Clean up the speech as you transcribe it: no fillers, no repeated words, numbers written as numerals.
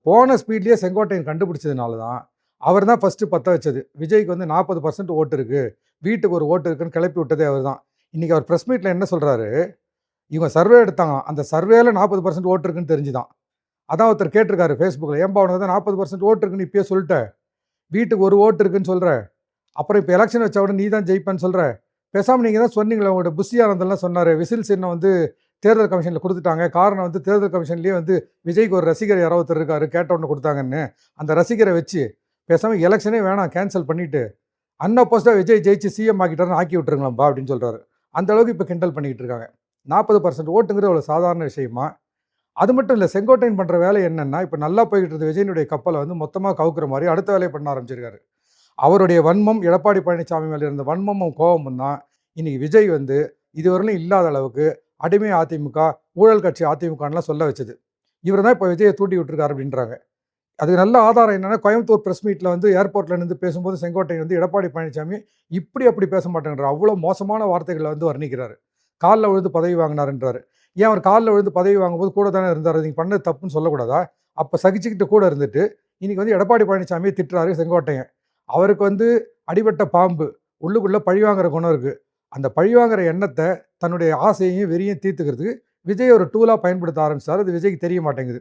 போன ஸ்பீட்லயே செங்கோட்டையன் கண்டுபிடிச்சதுனால தான், அவர் தான் ஃபர்ஸ்ட்டு பத்த வச்சது. விஜய்க்கு வந்து 40% ஓட்டு இருக்கு. வீட்டுக்கு ஒரு ஓட்டு இருக்குன்னு கிளப்பி விட்டதே அவர் தான். இன்னைக்கு அவர் பிரஸ் மீட்ல என்ன சொல்றாரு, இவங்க சர்வே எடுத்தாங்களாம். அந்த சர்வேல 40% ஓட்டு இருக்குன்னு தெரிஞ்சுதாம். அதான் ஒருத்தர் கேட்டிருக்காரு Facebookல. ஏன்பா உனக்கு தான் 40% ஓட்டு இருக்குன்னு இப்பயே சொல்ட்ட. வீட்டுக்கு ஒரு ஓட்டு இருக்குன்னு சொல்ற. அப்புறம் இப்ப எலக்ஷன் வச்சா கூட நீ தான் ஜெயிப்பேன்னு சொல்ற. பேசாம நீங்க தான் சொன்னீங்களே உங்களோட புஷி ஆனந்தன்லாம் சொன்னாரு. விசில் சின்னம் வந்து தேர்தல் கமிஷன்ல குடுத்துட்டாங்க. காரணம் வந்து தேர்தல் கமிஷன்லயே வந்து விஜய்க்கு ஒரு ரசிகர் யாரோ ஒருத்தர் இருக்காரு. கேட்ட உடனே குடுத்தாங்கன்னு. அந்த ரசிகர வச்சு பேசாம எலக்ஷனே வேணாம் கேன்சல் பண்ணிட்டு, அன்அப்போஸ்டா விஜய் ஜெயிச்சு சிஎம் ஆக்கிட்டாருன்னு ஆக்கி விட்டுருங்களாம்பா அப்படின்னு சொல்றாரு. அந்த அளவுக்கு இப்ப கிண்டல் பண்ணிக்கிட்டு இருக்காங்க. 40% ஓட்டுங்கிறது அவ்வளவு சாதாரண விஷயமா? அது மட்டும் இல்ல. செங்கோட்டையன் பண்ற வேலை என்னன்னா, இப்ப நல்லா போய்க்கிட்டு இருந்த விஜயினுடைய கப்பல வந்து மொத்தமா கவுக்குற மாரி அடுத்த வேலைய பண்ண ஆரம்பிச்சிருக்காரு. அவருடைய வன்மம் எடப்பாடி பழனிசாமி மேல இருந்த வன்மமும், கோவமும் தான் இன்னைக்கு விஜய் வந்து இதுவரையிலும் இல்லாத அளவுக்கு அடிமை அதிமுக, ஊழல் கட்சி அதிமுகன்லாம் சொல்ல வச்சது. இவரு தான் இப்ப விஜய தூண்டி விட்டுருக்காரு அப்படின்றாங்க. அதுக்கு நல்ல ஆதாரம் என்னன்னா, கோயம்புத்தூர் பிரஸ் மீட்ல வந்து ஏர்போர்ட்ல நின்னு பேசும்போது செங்கோட்டையன் வந்து எடப்பாடி பழனிசாமி இப்படி அப்படி பேச மாட்டேங்கிறார். அவ்வளோ மோசமான வார்த்தைகள வந்து வர்ணிக்கிறாரு. கால்ல விழுந்து பதவி வாங்கினாருன்றாரு. ஏன் அவர் கால்ல விழுந்து பதவி வாங்கும்போது கூட தானே இருந்தாரு. நீங்க பண்ணது தப்புன்னு சொல்லக்கூடாதா? அப்ப சகிச்சுக்கிட்டு கூட இருந்துட்டு, இன்னைக்கு வந்து எடப்பாடி பழனிசாமிய திட்டுறாரு செங்கோட்டையன். அவருக்கு வந்து அடிபட்ட பாம்பு. உள்ளுக்குள்ள பழிவாங்குற குணம் இருக்கு. அந்த பழிவாங்குற எண்ணத்த தன்னுடைய ஆசையையும், வெறியையும் தீர்த்துக்கிறதுக்கு விஜய் ஒரு டூலா பயன்படுத்த ஆரம்பிச்சுட்டாரு. அது விஜய்க்கு தெரிய மாட்டேங்குது.